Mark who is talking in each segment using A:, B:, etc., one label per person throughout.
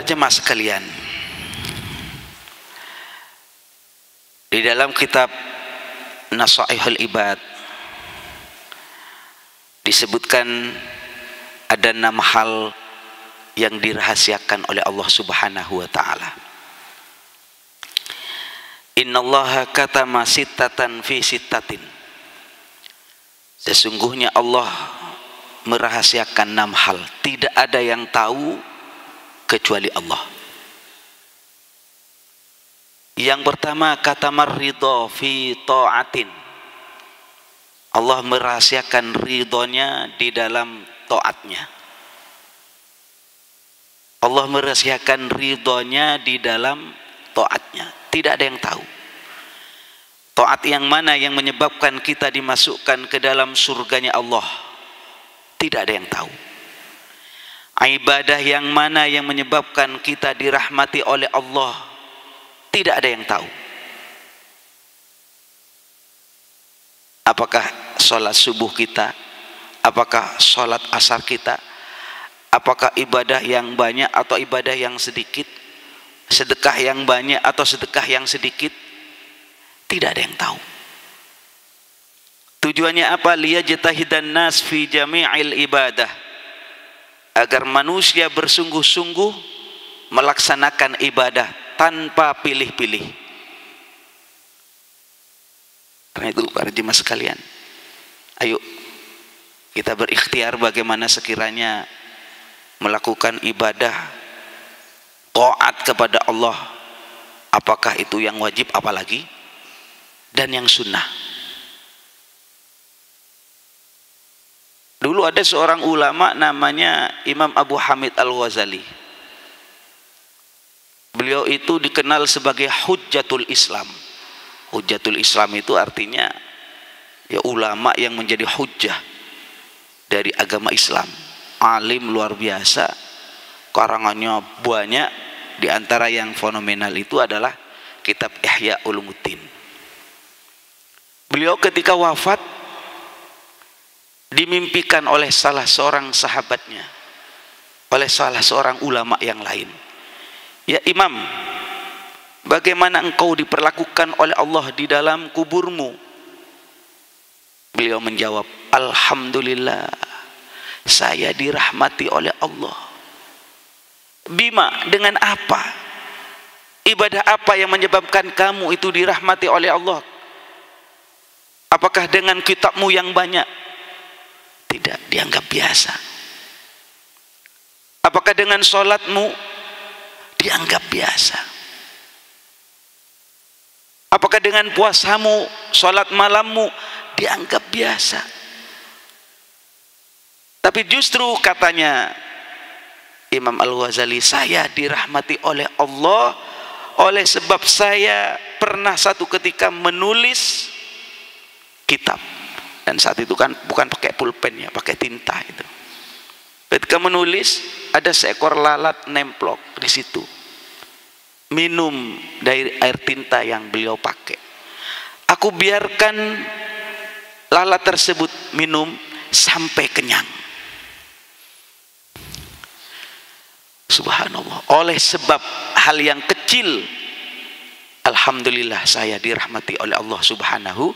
A: jemaah sekalian, di dalam kitab Nasaihul Ibad disebutkan ada 6 hal yang dirahasiakan oleh Allah Subhanahu wa taala. Innallaha katama sittatan fi sittatin. Sesungguhnya Allah merahasiakan 6 hal, tidak ada yang tahu kecuali Allah. Yang pertama, katamar ridho fi ta'atin. Allah merahasiakan ridhonya di dalam taatnya. Allah merahasiakan ridhonya di dalam taatnya. Tidak ada yang tahu. Taat yang mana yang menyebabkan kita dimasukkan ke dalam surganya Allah? Tidak ada yang tahu. Ibadah yang mana yang menyebabkan kita dirahmati oleh Allah? Tidak ada yang tahu. Apakah sholat subuh kita? Apakah sholat asar kita? Apakah ibadah yang banyak atau ibadah yang sedikit? Sedekah yang banyak atau sedekah yang sedikit? Tidak ada yang tahu. Tujuannya apa? Liyajtahidan nas fi jami'il ibadah. Agar manusia bersungguh-sungguh melaksanakan ibadah tanpa pilih-pilih. Karena itu para jemaah sekalian, ayo kita berikhtiar bagaimana sekiranya melakukan ibadah taat kepada Allah. Apakah itu yang wajib, apalagi dan yang sunnah. Dulu ada seorang ulama namanya Imam Abu Hamid Al-Ghazali. Beliau itu dikenal sebagai Hujjatul Islam. Hujjatul Islam itu artinya ya ulama yang menjadi hujjah dari agama Islam. Alim luar biasa, karangannya banyak. Di antara yang fenomenal itu adalah kitab Ihya Ulumuddin. Beliau ketika wafat dimimpikan oleh salah seorang sahabatnya, oleh salah seorang ulama yang lain. Ya Imam, bagaimana engkau diperlakukan oleh Allah di dalam kuburmu? Beliau menjawab, alhamdulillah, saya dirahmati oleh Allah. Bima, dengan apa? Ibadah apa yang menyebabkan kamu itu dirahmati oleh Allah? Apakah dengan kitabmu yang banyak? Tidak, dianggap biasa. Apakah dengan sholatmu? Dianggap biasa. Apakah dengan puasamu, sholat malammu? Dianggap biasa. Tapi justru katanya Imam Al-Ghazali, saya dirahmati oleh Allah oleh sebab saya pernah satu ketika menulis kitab. Dan saat itu kan bukan pakai pulpen ya, pakai tinta itu. Ketika menulis ada seekor lalat nemplok di situ. Minum dari air tinta yang beliau pakai. Aku biarkan lalat tersebut minum sampai kenyang. Subhanallah. Oleh sebab hal yang kecil, alhamdulillah saya dirahmati oleh Allah Subhanahu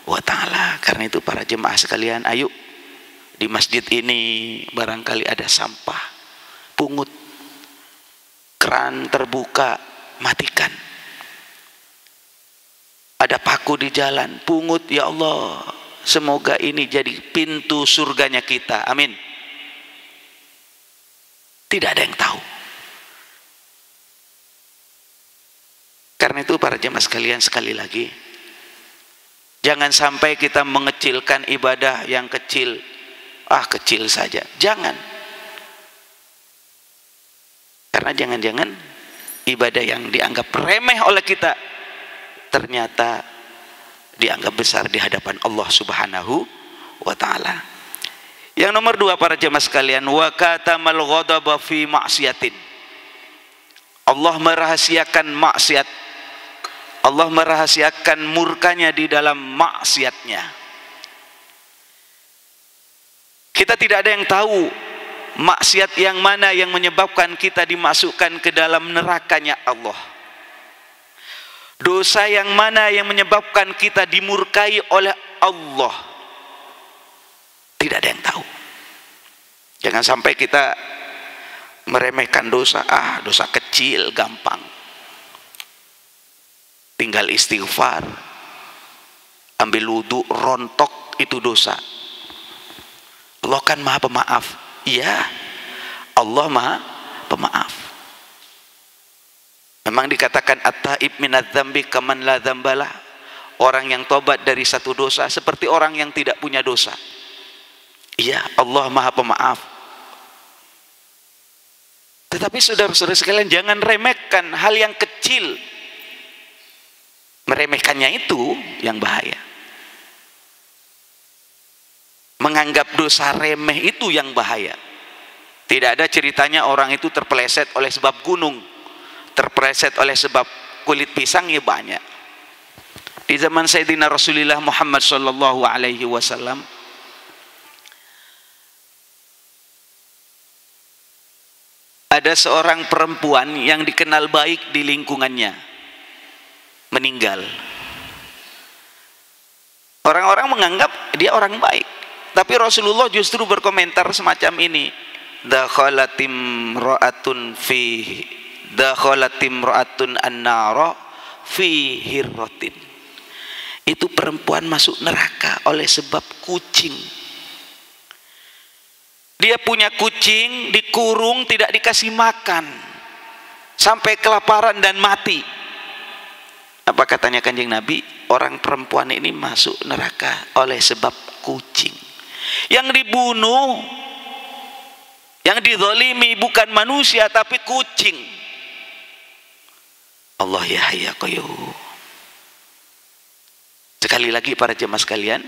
A: wa ta'ala. Karena itu para jemaah sekalian, ayo di masjid ini barangkali ada sampah, pungut, keran terbuka, matikan. Ada paku di jalan, pungut, ya Allah, semoga ini jadi pintu surganya kita, amin. Tidak ada yang tahu. Karena itu para jemaah sekalian, sekali lagi, jangan sampai kita mengecilkan ibadah yang kecil. Kecil saja. Jangan. Karena jangan-jangan ibadah yang dianggap remeh oleh kita ternyata dianggap besar di hadapan Allah Subhanahu wa ta'ala. Yang nomor 2 para jemaah sekalian, wa katamal ghadaba fi ma'siyatin. Allah merahasiakan maksiat. Allah merahasiakan murkanya di dalam maksiatnya. Kita tidak ada yang tahu Maksiat yang mana yang menyebabkan kita dimasukkan ke dalam nerakanya Allah? Dosa yang mana yang menyebabkan kita dimurkai oleh Allah? Tidak ada yang tahu. Jangan sampai kita meremehkan dosa. Dosa kecil, gampang. Tinggal istighfar, ambil wudu, rontok, itu dosa. Allah kan maha pemaaf. Iya, Allah maha pemaaf. Memang dikatakan at-taib minadz dzambi kaman la dzambalah. Orang yang tobat dari satu dosa seperti orang yang tidak punya dosa. Iya, Allah maha pemaaf. Tetapi saudara-saudara sekalian, jangan remehkan hal yang kecil. Meremehkannya itu yang bahaya. Menganggap dosa remeh itu yang bahaya. Tidak ada ceritanya orang itu terpeleset oleh sebab gunung, terpeleset oleh sebab kulit pisang, ya banyak. Di zaman Sayyidina Rasulullah Muhammad sallallahu alaihi wasallam, ada seorang perempuan yang dikenal baik di lingkungannya meninggal. Orang-orang menganggap dia orang baik, tapi Rasulullah justru berkomentar semacam ini, dakhalatim ra'atun an-nara fi hirratin. Itu perempuan masuk neraka oleh sebab kucing. Dia punya kucing, dikurung, tidak dikasih makan sampai kelaparan dan mati. Apa katanya Kanjeng Nabi? Orang perempuan ini masuk neraka oleh sebab kucing. Yang dibunuh, yang dizalimi bukan manusia tapi kucing. Allah ya hayya qayyum. Sekali lagi para jemaah sekalian,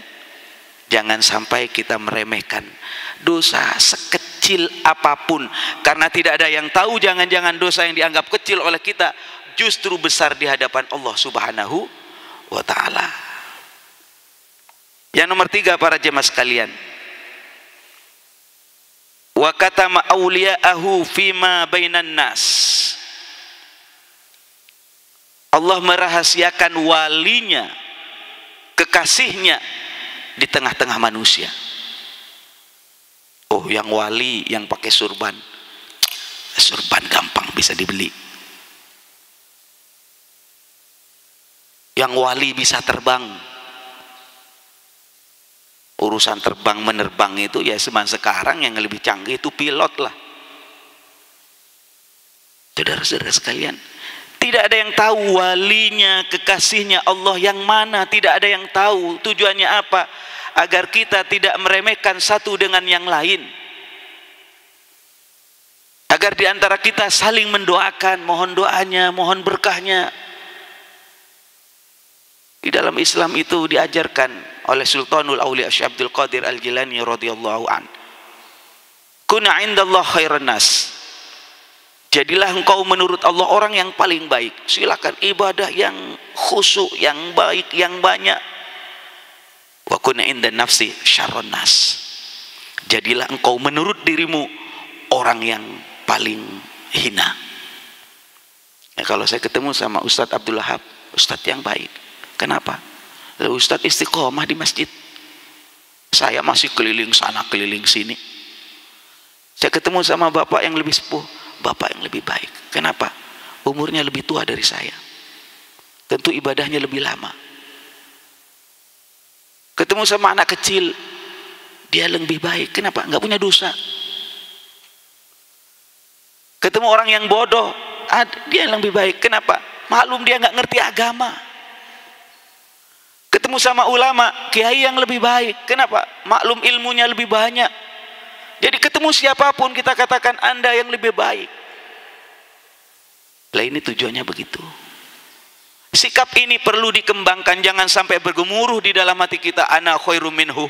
A: jangan sampai kita meremehkan dosa sekecil apapun, karena tidak ada yang tahu, jangan-jangan dosa yang dianggap kecil oleh kita justru besar di hadapan Allah Subhanahu wa ta'ala. Yang nomor 3 para jemaah sekalian, wa katama awliya'ahu fima bainan nas. Allah merahasiakan walinya, kekasihnya di tengah-tengah manusia. Oh, yang wali yang pakai surban, surban gampang bisa dibeli. Yang wali bisa terbang. Urusan terbang menerbang itu ya zaman sekarang yang lebih canggih itu pilot lah. Saudara-saudara sekalian, tidak ada yang tahu walinya, kekasihnya Allah yang mana. Tidak ada yang tahu. Tujuannya apa? Agar kita tidak meremehkan satu dengan yang lain. Agar diantara kita saling mendoakan, mohon doanya, mohon berkahnya. Di dalam Islam itu diajarkan oleh Sultanul Aulia Syekh Abdul Qadir Al-Jilani radhiyallahu an. Kuna indallah khairan nas. Jadilah engkau menurut Allah orang yang paling baik. Silakan ibadah yang khusyuk, yang baik, yang banyak. Wa kuna indan nafsi syarrun nas. Jadilah engkau menurut dirimu orang yang paling hina. Ya, kalau saya ketemu sama Ustadz Abdul Wahab, Ustadz yang baik. Kenapa? Ustadz istiqomah di masjid. Saya masih keliling sana, keliling sini. Saya ketemu sama bapak yang lebih sepuh, bapak yang lebih baik. Kenapa? Umurnya lebih tua dari saya. Tentu ibadahnya lebih lama. Ketemu sama anak kecil, dia lebih baik. Kenapa? Nggak punya dosa. Ketemu orang yang bodoh, dia yang lebih baik. Kenapa? Maklum dia nggak ngerti agama. Ketemu sama ulama, kiai yang lebih baik. Kenapa? Maklum ilmunya lebih banyak. Jadi ketemu siapapun kita katakan Anda yang lebih baik. Lah ini tujuannya begitu. Sikap ini perlu dikembangkan, jangan sampai bergemuruh di dalam hati kita, ana khairum minhu.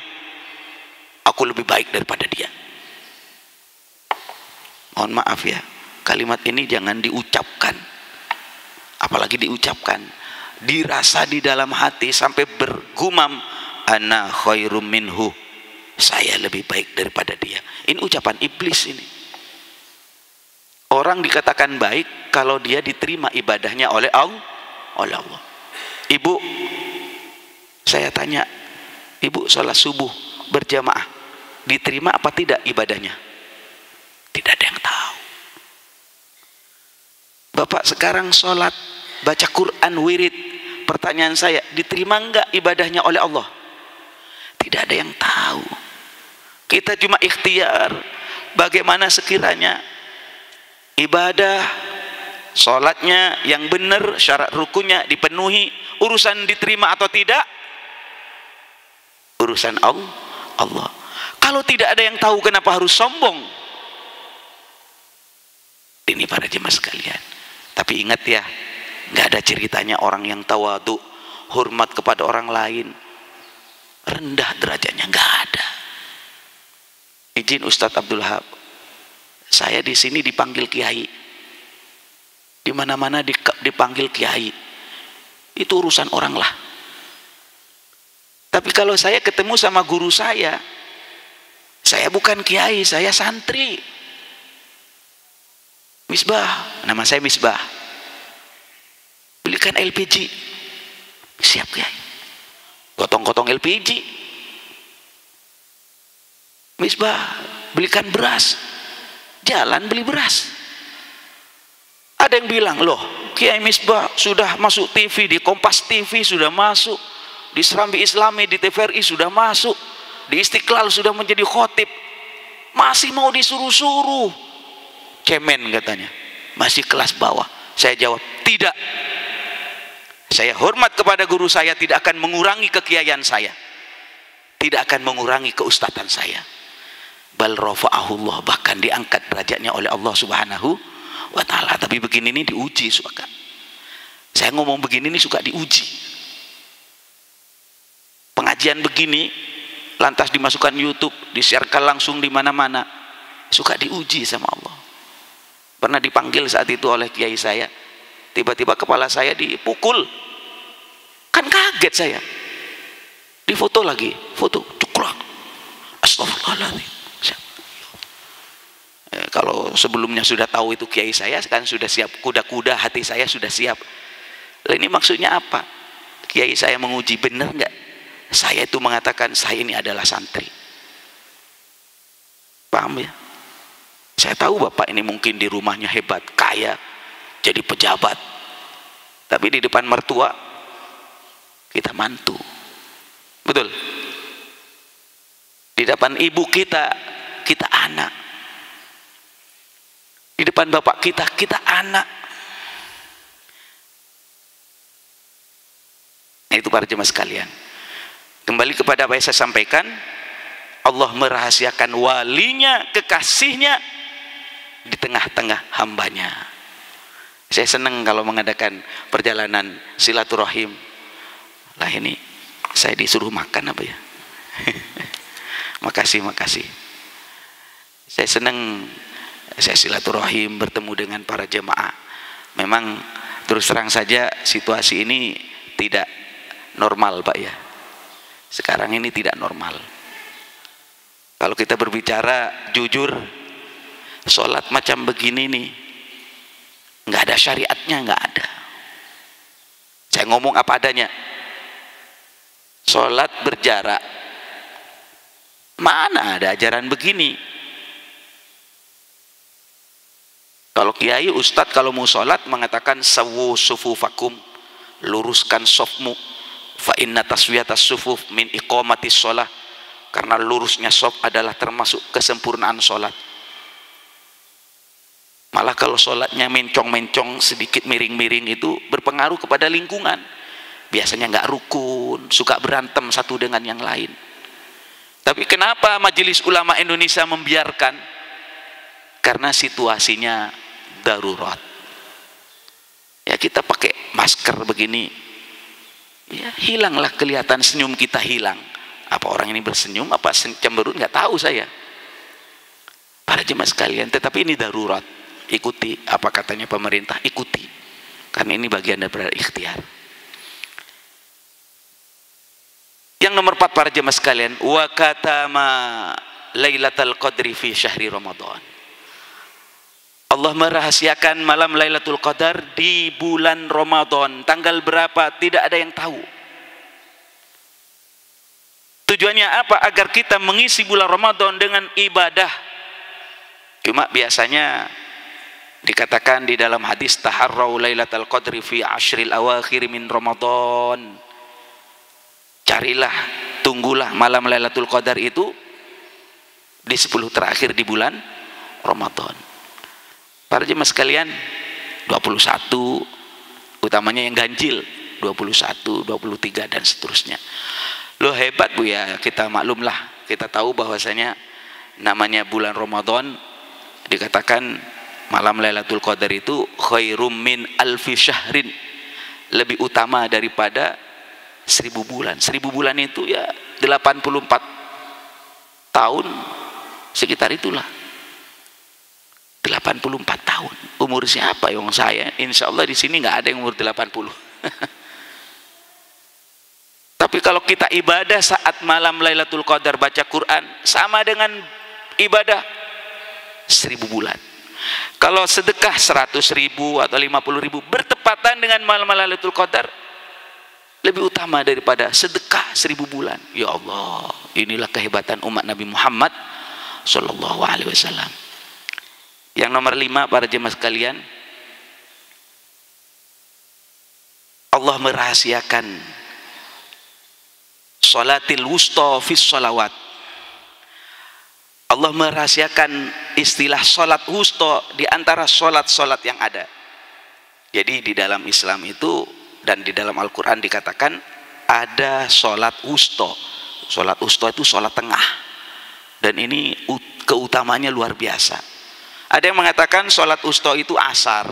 A: Aku lebih baik daripada dia. Mohon maaf ya, kalimat ini jangan diucapkan. Apalagi diucapkan, dirasa di dalam hati sampai bergumam, ana khairum minhu, saya lebih baik daripada dia. Ini ucapan iblis ini. Orang dikatakan baik kalau dia diterima ibadahnya oleh Allah. Ibu, saya tanya, ibu sholat subuh berjamaah, diterima apa tidak ibadahnya? Tidak ada yang tahu. Bapak sekarang sholat, baca Quran, wirid, pertanyaan saya, diterima enggak ibadahnya oleh Allah? Tidak ada yang tahu. Kita cuma ikhtiar bagaimana sekiranya ibadah sholatnya yang benar, syarat rukunnya dipenuhi. Urusan diterima atau tidak, urusan Allah. Kalau tidak ada yang tahu, kenapa harus sombong? Ini para jemaah sekalian. Tapi ingat ya, nggak ada ceritanya orang yang tawadhu, hormat kepada orang lain, rendah derajatnya, nggak ada. Izin Ustadz Abdul Wahab, saya di sini dipanggil kiai, di mana-mana dipanggil kiai, itu urusan orang lah. Tapi kalau saya ketemu sama guru saya bukan kiai, saya santri. Misbah, nama saya Misbah. Belikan LPG, siap kiai. Gotong-gotong LPG. Misbah, belikan beras, jalan beli beras. Ada yang bilang, loh Kiai Misbah sudah masuk TV, di Kompas TV sudah masuk, di Serambi Islami, di TVRI sudah masuk, di Istiqlal sudah menjadi khotib, masih mau disuruh-suruh. Cemen katanya, masih kelas bawah. Saya jawab, tidak. Saya hormat kepada guru saya, tidak akan mengurangi kekiaian saya, tidak akan mengurangi keustatan saya. Bal rafa'ahullah, bahkan diangkat derajatnya oleh Allah Subhanahu wa ta'ala. Tapi begini ini diuji, suka. Saya ngomong begini ini suka diuji. Pengajian begini lantas dimasukkan YouTube, disiarkan langsung di mana-mana, suka diuji sama Allah. Pernah dipanggil saat itu oleh kiai saya, tiba-tiba kepala saya dipukul, kan kaget saya. Difoto lagi, foto ceklak, astagfirullahaladzim. Kalau sebelumnya sudah tahu itu kiai saya, kan sudah siap, kuda-kuda hati saya sudah siap. Ini maksudnya apa? Kiai saya menguji, benar nggak saya itu mengatakan saya ini adalah santri? Paham ya? Saya tahu bapak ini mungkin di rumahnya hebat, kaya, jadi pejabat, tapi di depan mertua kita mantu. Betul? Di depan ibu kita anak. Di depan bapak kita anak. Nah, itu para jemaah sekalian. Kembali kepada apa yang saya sampaikan, Allah merahasiakan walinya, kekasihnya di tengah-tengah hambanya. Saya senang kalau mengadakan perjalanan silaturahim. Lah ini saya disuruh makan apa ya? Makasih. Saya senang, saya silaturahim bertemu dengan para jemaah. Memang terus terang saja situasi ini tidak normal Pak ya. Sekarang ini tidak normal. Kalau kita berbicara jujur, sholat macam begini nih nggak ada syariatnya, nggak ada. Saya ngomong apa adanya. Sholat berjarak, mana ada ajaran begini? Kalau kiai ustadz kalau mau sholat mengatakan sawu sufufakum, luruskan sofmu, fa inna taswiyatas sufuf min iqamatis sholah, karena lurusnya sof adalah termasuk kesempurnaan sholat. Malah kalau sholatnya mencong-mencong, sedikit miring-miring, itu berpengaruh kepada lingkungan. Biasanya nggak rukun, suka berantem satu dengan yang lain. Tapi kenapa Majelis Ulama Indonesia membiarkan? Karena situasinya darurat. Ya kita pakai masker begini, ya hilanglah kelihatan, senyum kita hilang. Apa orang ini bersenyum, apa cemberut, nggak tahu saya. Para jemaah sekalian, tetapi ini darurat. Ikuti apa katanya pemerintah, ikuti, karena ini bagian daripada ikhtiar. Yang nomor 4 para jemaah sekalian, wa katama Lailatul Qadri fi syahri Ramadan. Allah merahasiakan malam Lailatul Qadar di bulan Ramadan. Tanggal berapa tidak ada yang tahu. Tujuannya apa? Agar kita mengisi bulan Ramadan dengan ibadah. Cuma biasanya dikatakan di dalam hadis taharrau Lailatul Qadri fi ashril awakhir min Ramadan. Carilah, tunggulah malam Lailatul Qadar itu di 10 terakhir di bulan Ramadan. Para jemaah sekalian, 21 utamanya yang ganjil, 21, 23 dan seterusnya. Loh hebat Bu ya, kita maklumlah, kita tahu bahwasanya namanya bulan Ramadan dikatakan malam Lailatul Qadar itu khairum min alfi syahrin, lebih utama daripada 1000 bulan. 1000 bulan itu ya 84 tahun sekitar itulah. 84 tahun. Umur siapa yang saya? Insya Allah di sini nggak ada yang umur 80. Tapi kalau kita ibadah saat malam Lailatul Qadar baca Quran sama dengan ibadah 1000 bulan. Kalau sedekah 100.000 atau 50.000 bertepatan dengan malam Lailatul Qadar lebih utama daripada sedekah 1000 bulan. Ya Allah, inilah kehebatan umat Nabi Muhammad Sallallahu Alaihi Wasallam. Yang nomor 5 para jemaah sekalian, Allah merahasiakan sholatil wusta fis sholawat. Allah merahasiakan istilah sholat wusta di antara sholat-sholat yang ada. Jadi di dalam Islam itu dan di dalam Al-Quran dikatakan ada sholat wusta. Sholat wusta itu sholat tengah. Dan ini keutamanya luar biasa. Ada yang mengatakan sholat wusta itu asar.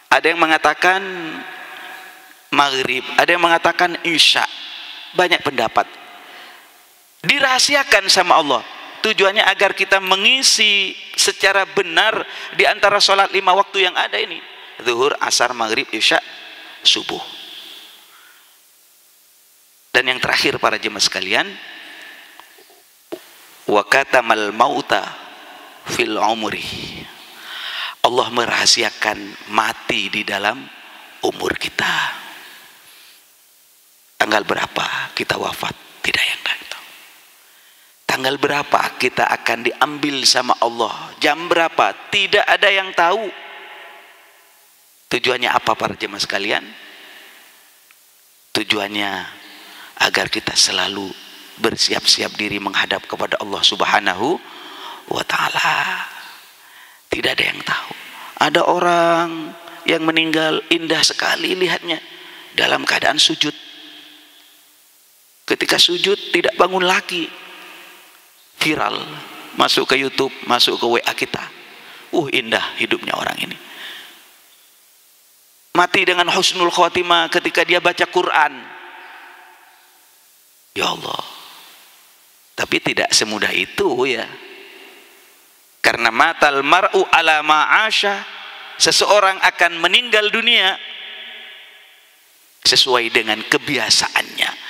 A: Ada yang mengatakan maghrib. Ada yang mengatakan isya. Banyak pendapat. Dirahasiakan sama Allah. Tujuannya agar kita mengisi secara benar di antara sholat 5 waktu yang ada ini. Zuhur, asar, maghrib, isya, subuh. Dan yang terakhir para jemaah sekalian, wa katamal mauta fil umri. Allah merahasiakan mati di dalam umur kita. Tanggal berapa kita wafat tidak yang tahu. Tanggal berapa kita akan diambil sama Allah, jam berapa tidak ada yang tahu. Tujuannya apa para jemaah sekalian? Tujuannya agar kita selalu bersiap-siap diri menghadap kepada Allah Subhanahu wa ta'ala. Tidak ada yang tahu. Ada orang yang meninggal indah sekali lihatnya dalam keadaan sujud. Ketika sujud tidak bangun lagi. Viral, masuk ke YouTube, masuk ke WA kita. Indah hidupnya orang ini. Mati dengan husnul khotimah ketika dia baca Quran. Ya Allah. Tapi tidak semudah itu ya. Karena matal mar'u ala ma'asha, seseorang akan meninggal dunia sesuai dengan kebiasaannya.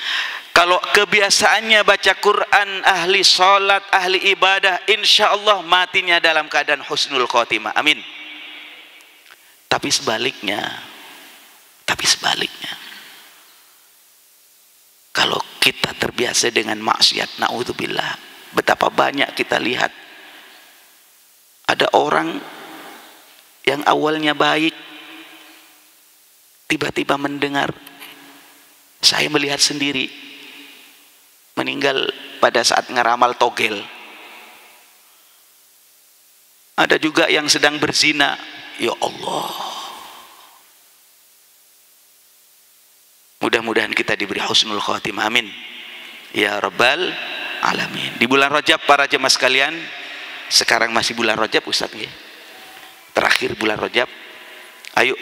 A: Kalau kebiasaannya baca Quran, ahli sholat, ahli ibadah, insya Allah matinya dalam keadaan husnul khotimah. Amin. Tapi sebaliknya, kalau kita terbiasa dengan maksiat, na'udzubillah, betapa banyak kita lihat ada orang yang awalnya baik, tiba-tiba mendengar, saya melihat sendiri, meninggal pada saat ngeramal togel. Ada juga yang sedang berzina. Ya Allah, mudah-mudahan kita diberi husnul khotimah. Amin ya rabbal alamin. Di bulan Rajab para jemaah sekalian, sekarang masih bulan Rajab Ustaz ya. Terakhir bulan Rajab. Ayo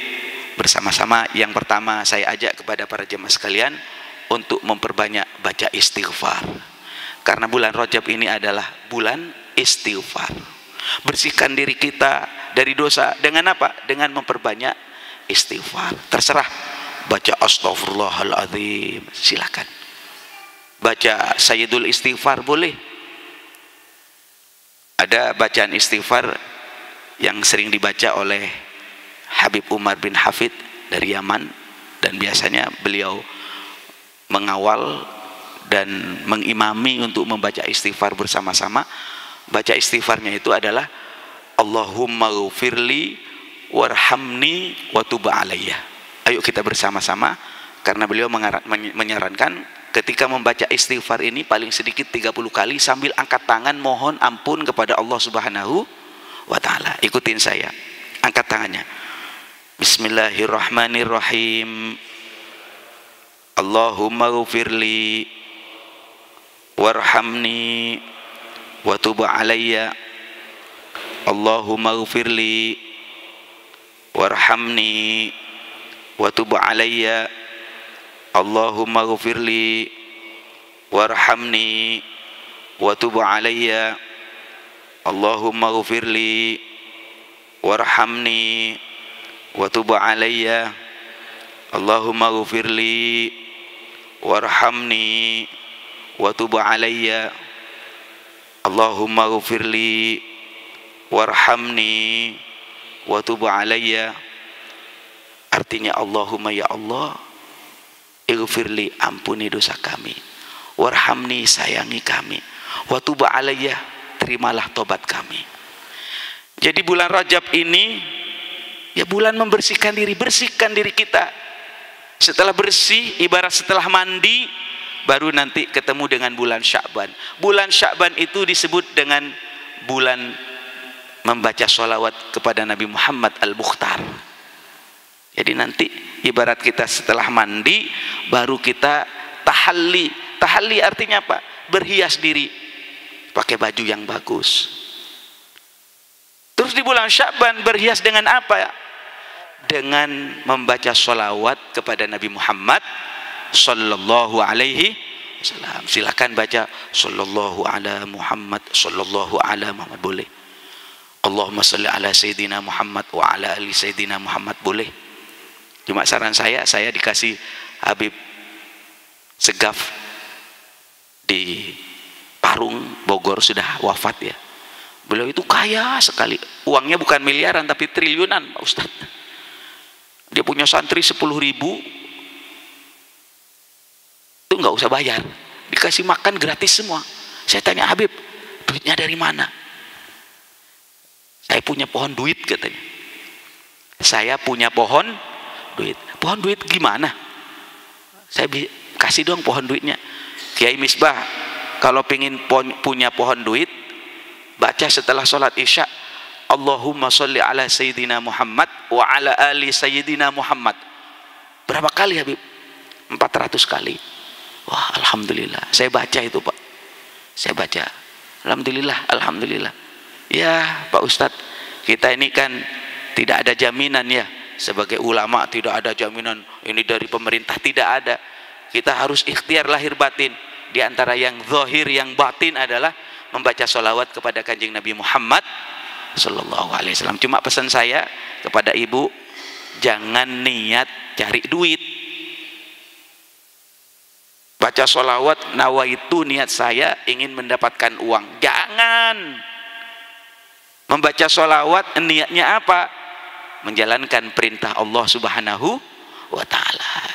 A: bersama-sama, yang pertama saya ajak kepada para jemaah sekalian untuk memperbanyak baca istighfar. Karena bulan Rajab ini adalah bulan istighfar. Bersihkan diri kita dari dosa dengan apa? Dengan memperbanyak istighfar. Terserah, baca astaghfirullahaladzim, silakan. Baca Sayyidul Istighfar boleh. Ada bacaan istighfar yang sering dibaca oleh Habib Umar bin Hafid dari Yaman, dan biasanya beliau mengawal dan mengimami untuk membaca istighfar bersama-sama. Baca istighfarnya itu adalah Allahumma ghfirli warhamni wa tub alayya. Ayo kita bersama-sama, karena beliau menyarankan ketika membaca istighfar ini paling sedikit 30 kali sambil angkat tangan mohon ampun kepada Allah Subhanahu wa taala. Ikutin saya. Angkat tangannya. Bismillahirrahmanirrahim. Allahumma ghfirli warhamni wa tub alayya. Allahumma ghfirli warhamni wa tub alayya. Allahumma ghfirli warhamni wa tub alayya. Allahumma ghfirli warhamni wa tub alayya. Allahumma ghfirli warhamni wa tub alayya. Allahumma ghfirli warhamni wa tub alayya. Artinya, Allahumma, ya Allah, ighfirli, ampuni dosa kami, warhamni, sayangi kami, wa tub alayya, terimalah tobat kami. Jadi bulan Rajab ini ya bulan membersihkan diri, bersihkan diri kita. Setelah bersih, ibarat setelah mandi, baru nanti ketemu dengan bulan Sya'ban. Bulan Sya'ban itu disebut dengan bulan membaca sholawat kepada Nabi Muhammad Al-Mukhtar. Jadi nanti ibarat kita setelah mandi baru kita tahalli. Tahalli artinya apa? Berhias diri, pakai baju yang bagus. Terus di bulan Sya'ban berhias dengan apa? Dengan membaca sholawat kepada Nabi Muhammad sallallahu alaihi wasallam. Silakan baca sallallahu ala Muhammad, sallallahu ala Muhammad, boleh. Allahumma sholli ala Sayyidina Muhammad wa ala ali Sayyidina Muhammad, boleh. Cuma saran saya dikasih Habib Segaf di Parung, Bogor, sudah wafat ya. Beliau itu kaya sekali, uangnya bukan miliaran tapi triliunan, Pak Ustadz. Dia punya santri 10.000, itu nggak usah bayar, dikasih makan gratis semua. Saya tanya, Habib, duitnya dari mana? Saya punya pohon duit, katanya. Saya punya pohon duit. Pohon duit gimana? Saya kasih dong pohon duitnya. Kiai Misbah, kalau pengen punya pohon duit, baca setelah sholat isya, Allahumma sholli ala Sayyidina Muhammad wa ala ali Sayyidina Muhammad. Berapa kali, Habib? 400 kali. Wah, alhamdulillah. Saya baca itu, Pak. Saya baca. Alhamdulillah, alhamdulillah. Ya, Pak Ustadz, kita ini kan tidak ada jaminan ya. Sebagai ulama tidak ada jaminan ini dari pemerintah, tidak ada. Kita harus ikhtiar lahir batin. Di antara yang zahir, yang batin adalah membaca sholawat kepada Kanjeng Nabi Muhammad sallallahu alaihi wasallam. Cuma pesan saya kepada ibu, jangan niat cari duit. Baca sholawat, nawaitu, niat saya ingin mendapatkan uang. Jangan. Membaca sholawat niatnya apa? Menjalankan perintah Allah Subhanahu wa ta'ala.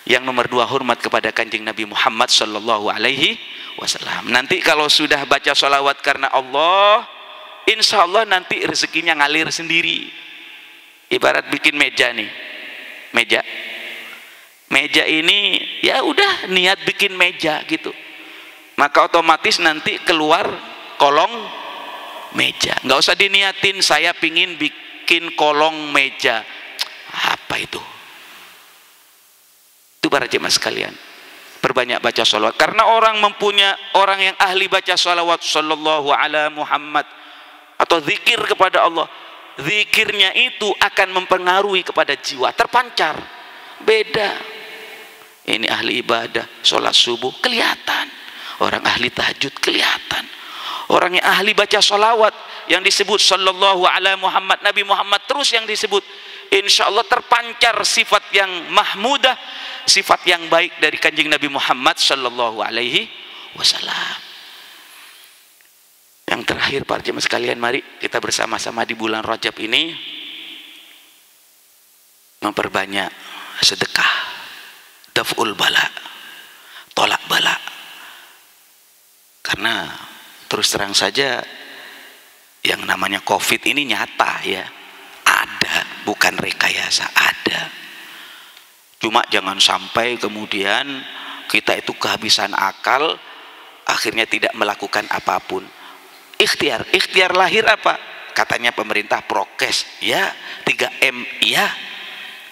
A: Yang nomor 2, hormat kepada Kanjeng Nabi Muhammad sallallahu alaihi wasallam. Nanti kalau sudah baca sholawat karena Allah, insya Allah nanti rezekinya ngalir sendiri. Ibarat bikin meja nih, meja ini ya udah niat bikin meja gitu, maka otomatis nanti keluar kolong meja. Nggak usah diniatin saya pingin bikin kolong meja, apa itu para jemaah sekalian. Perbanyak baca sholawat, karena orang yang ahli baca sholawat sallallahu ala Muhammad atau zikir kepada Allah, zikirnya itu akan mempengaruhi kepada jiwa, terpancar. Beda ini ahli ibadah, sholat subuh kelihatan, orang ahli tahajud kelihatan, orang yang ahli baca sholawat yang disebut sallallahu ala Muhammad, Nabi Muhammad terus yang disebut, insya Allah terpancar sifat yang mahmudah, sifat yang baik dari Kanjeng Nabi Muhammad sallallahu alaihi wasallam. Yang terakhir para jemaah sekalian, mari kita bersama-sama di bulan Rajab ini memperbanyak sedekah, daf'ul bala, tolak bala. Karena terus terang saja yang namanya COVID ini nyata ya, ada, bukan rekayasa, ada. Cuma jangan sampai kemudian kita itu kehabisan akal, akhirnya tidak melakukan apapun. Ikhtiar lahir apa? Katanya pemerintah prokes, ya, 3M, ya.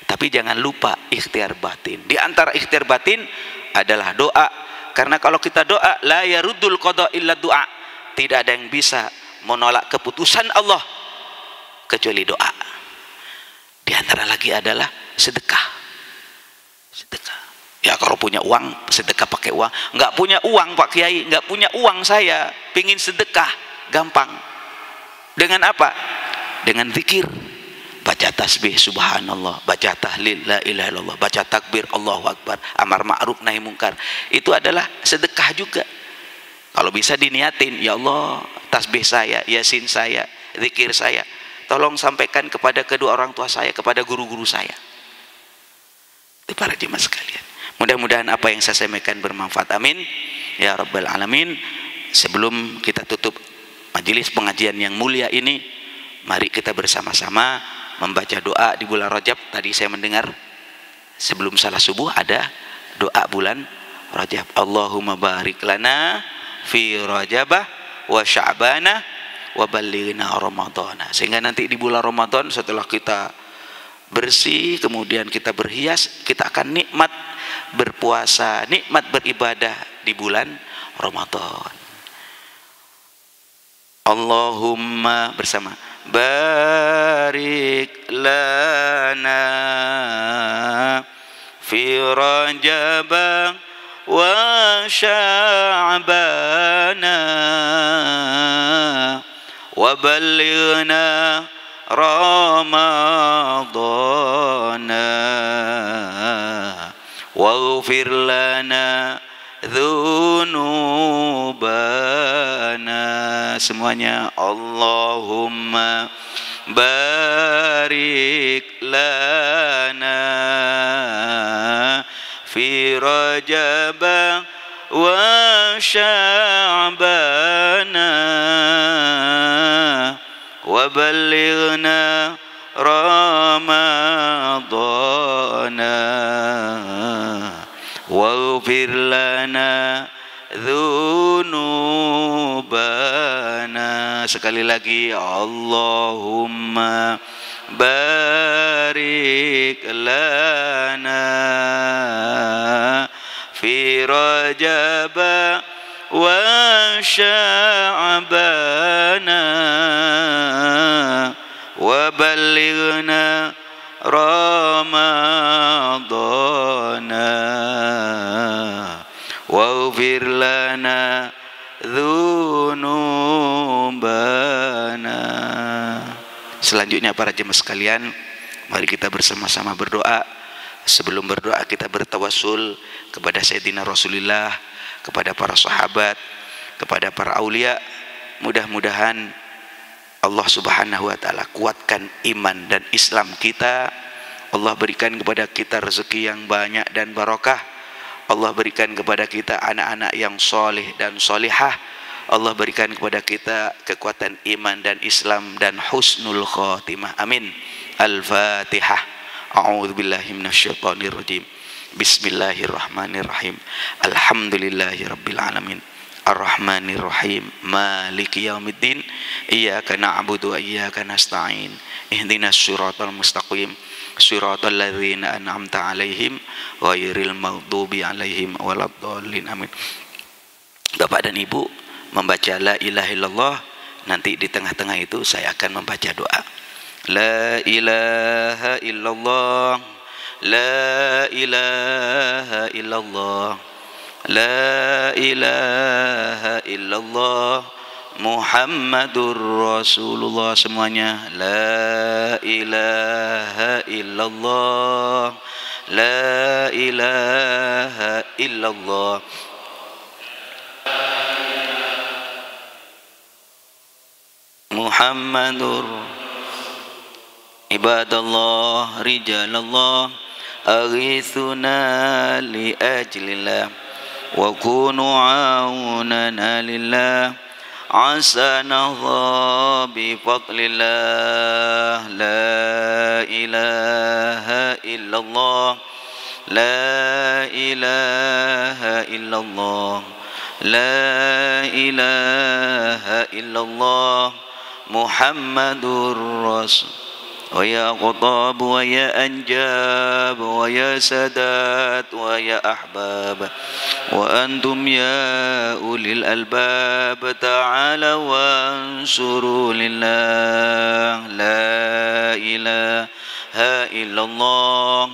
A: Tapi jangan lupa ikhtiar batin. Di antara ikhtiar batin adalah doa. Karena kalau kita doa, la yaruddul qada illa doa. Tidak ada yang bisa menolak keputusan Allah kecuali doa. Di antara lagi adalah sedekah. Sedekah. Ya kalau punya uang, sedekah pakai uang. Nggak punya uang Pak Kiai, nggak punya uang saya, pingin sedekah, gampang. Dengan apa? Dengan zikir. Baca tasbih subhanallah, baca tahlil la ilaha illallah, baca takbir Allahu akbar, amar ma'ruf nahi mungkar. Itu adalah sedekah juga. Kalau bisa diniatin, ya Allah, tasbih saya, yasin saya, zikir saya, tolong sampaikan kepada kedua orang tua saya, kepada guru-guru saya. Itu para jemaah sekalian. Mudah-mudahan apa yang saya sampaikan bermanfaat. Amin ya rabbal alamin. Sebelum kita tutup majelis pengajian yang mulia ini, mari kita bersama-sama membaca doa di bulan Rajab. Tadi saya mendengar sebelum salat subuh ada doa bulan Rajab. Allahumma barik lana fi Rajabah wa Sya'banah wa ballighna Ramadhana. Sehingga nanti di bulan Ramadan setelah kita bersih, kemudian kita berhias, kita akan nikmat berpuasa, nikmat beribadah di bulan Ramadan. Allahumma bersama, barik lana fi Rajab wa Sya'bana wa ballighna Ramadhana waghfir lana dzunubana. Semuanya, Allahumma barik lana fi Rajab wa Sya'bana wa ballighna Ramadhana waghfir lana dzunubana. Sekali lagi, Allahumma barik lana fi Rajab wa Sya'bana wa ballighna Ramadhana waghfir lana dzunubana. Selanjutnya para jemaah sekalian, mari kita bersama-sama berdoa. Sebelum berdoa kita bertawassul kepada Sayyidina Rasulullah, kepada para sahabat, kepada para aulia. Mudah-mudahan Allah Subhanahu wa taala kuatkan iman dan Islam kita. Allah berikan kepada kita rezeki yang banyak dan barokah. Allah berikan kepada kita anak-anak yang soleh dan solihah. Allah berikan kepada kita kekuatan iman dan Islam dan husnul khotimah. Amin. Al-Fatihah. A'udzubillahi minasyaitonir rajim. Bismillahirrahmanirrahim. Alhamdulillahirabbil alamin. Ar-Rahmanir Rahim. Maliki yaumiddin. Iyyaka na'budu wa iyyaka nasta'in. Ihdinas siratal mustaqim. Siratal ladzina an'amta 'alaihim ghairil maghdubi 'alaihim waladdallin. Amin. Bapak dan Ibu membaca la ilaha illallah. Nanti di tengah-tengah itu saya akan membaca doa. La ilaha illallah, la ilaha illallah, la ilaha illallah, Muhammadur Rasulullah. Semuanya, la ilaha illallah, la ilaha illallah. Muhammadur ibadallah rijalallah aghithuna li ajlillah wa kunu aunana lillah asanallah bi fadlillah la ilaha illallah la ilaha illallah la ilaha illallah Muhammadur Rasul wa ya Qutb wa ya Anjab wa ya Sadat wa ya Ahbab wa antum ya ulil albab ta'ala wa ansuru lillah la ilaha illallah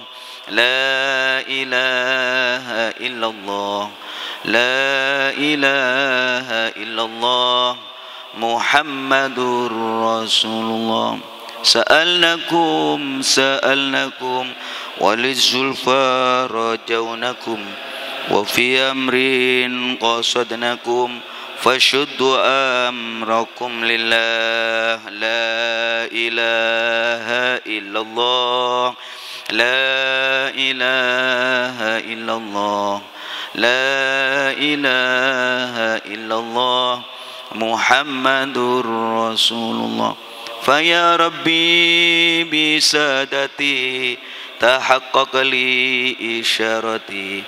A: la ilaha illallah la ilaha illallah Muhammadur Rasulullah sa'alnakum walizulfa rajawnakum wa fi amrin qasadnakum fashuddu amrakum lillah la ilaha illallah la ilaha illallah la ilaha illallah Muhammadur Rasulullah Faya Rabbi bisadati tahaqqaq li isyarati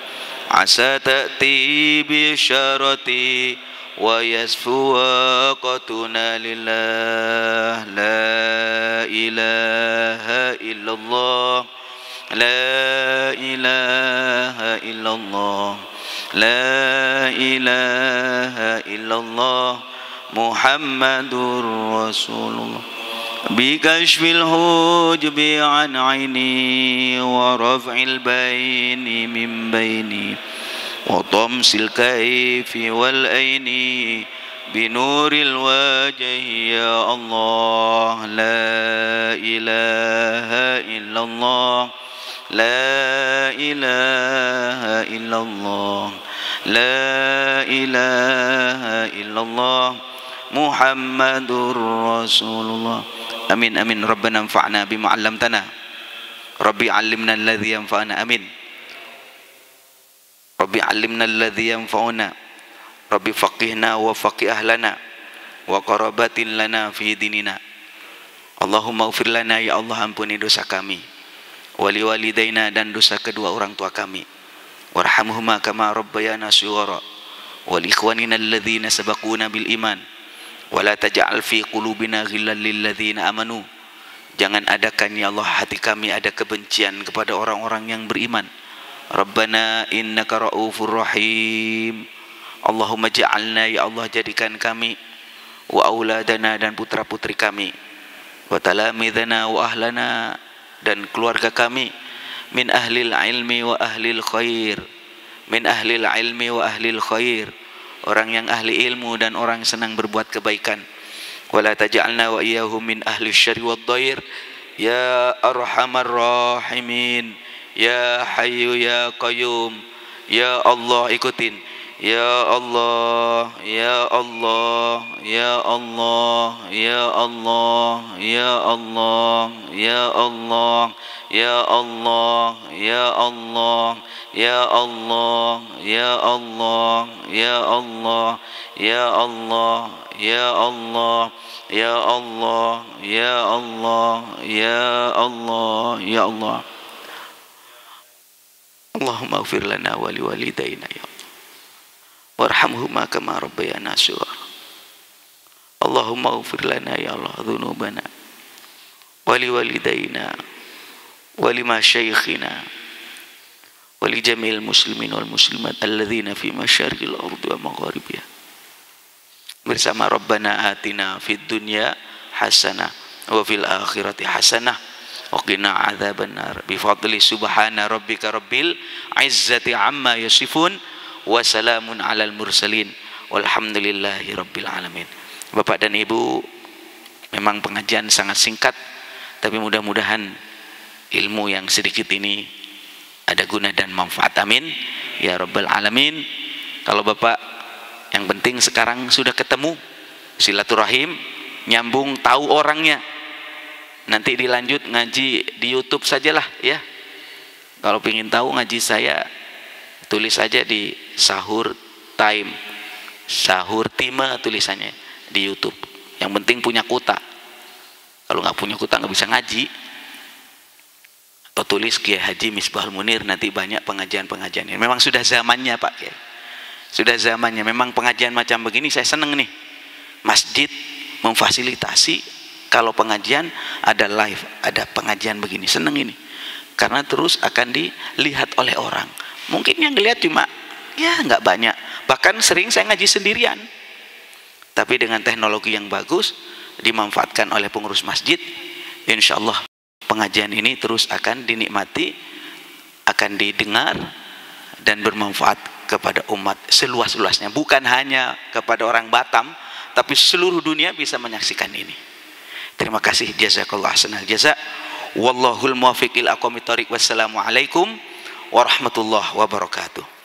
A: asa ta'ti bi isyarati wa yasfu waqtuna lillah la ilaha illallah la ilaha illallah la ilaha illallah Muhammadur Rasulullah بكشف الحجب عن عيني ورفع البين من بيني وطمس الكيف والأين بنور الوجه يا الله لا إله إلا الله لا إله إلا الله لا إله إلا الله محمد رسول الله Amin amin Rabbana anfa'na bima 'allamtana Rabbi 'allimna alladhi yanfa'una amin Rabbi 'allimna alladhi yanfa'una Rabbi faqihna wa faqih ahlana wa qarabatin lana fi dinina Allahumma ighfir lana ya Allah ampuni dosa kami wali walidaina dan dosa kedua orang tua kami warhamhuma kama rabbayana shighara wal ikhwanina alladhina sabaquna bil iman wala taj'al fi qulubina ghillan lil ladzina amanu jangan adakan ya Allah hati kami ada kebencian kepada orang-orang yang beriman Rabbana innaka raufur rahim Allahumma ja'alna ya Allah jadikan kami wa auladana dan putra-putri kami wa talamidana wa ahlana dan keluarga kami min ahlil ilmi wa ahlil khair min ahlil ilmi wa ahlil khair orang yang ahli ilmu dan orang yang senang berbuat kebaikan wala taj'alna wa iyyahum min ahli syarri wad dhair ya arhamar rahimin ya hayyu ya qayyum ya Allah ikutin ya Allah ya Allah ya Allah ya Allah ya Allah ya Allah ya Allah ya Allah Ya Allah, Ya Allah, Ya Allah, Ya Allah, Ya Allah, Ya Allah, Ya Allah, Ya Allah, Ya Allah. Allahumma ighfir lana wa liwalidayna ya Allah. Warhamhuma kama rabbayana shighara. Allahumma ighfir lana ya Allah dhunubana wa liwalidayna wa limasyayikhina ولجميع المسلمين والمسلمات الذين في مشارق الأرض ومغاربها bersama Rabbana atina fid dunya hasanah wa fil akhirati hasanah wa qina adzabannar bi fadli subhana rabbika rabbil izzati amma yasifun wa salamun alal mursalin walhamdulillahi rabbil alamin. Bapak dan Ibu, memang pengajian sangat singkat tapi mudah-mudahan ilmu yang sedikit ini ada guna dan manfaat amin ya rabbal alamin. Kalau Bapak yang penting sekarang sudah ketemu silaturahim nyambung, tahu orangnya. Nanti dilanjut ngaji di YouTube sajalah ya. Kalau ingin tahu ngaji saya, tulis aja di Sahur Time, Sahur Time tulisannya di YouTube. Yang penting punya kuota. Kalau nggak punya kuota nggak bisa ngaji. Atau tulis Kiai Haji Misbahul Munir, nanti banyak pengajian-pengajian. Memang sudah zamannya Pak Kiai. Sudah zamannya. Memang pengajian macam begini saya seneng nih. Masjid memfasilitasi kalau pengajian ada live, ada pengajian begini, seneng ini. Karena terus akan dilihat oleh orang. Mungkin yang dilihat cuma ya nggak banyak. Bahkan sering saya ngaji sendirian. Tapi dengan teknologi yang bagus dimanfaatkan oleh pengurus masjid, insya Allah pengajian ini terus akan dinikmati, akan didengar dan bermanfaat kepada umat seluas-luasnya. Bukan hanya kepada orang Batam, tapi seluruh dunia bisa menyaksikan ini. Terima kasih, jazakallah ahsanal jaza. Wallahul muwaffiq ila aqwamit thoriq. Wassalamualaikum warahmatullahi wabarakatuh.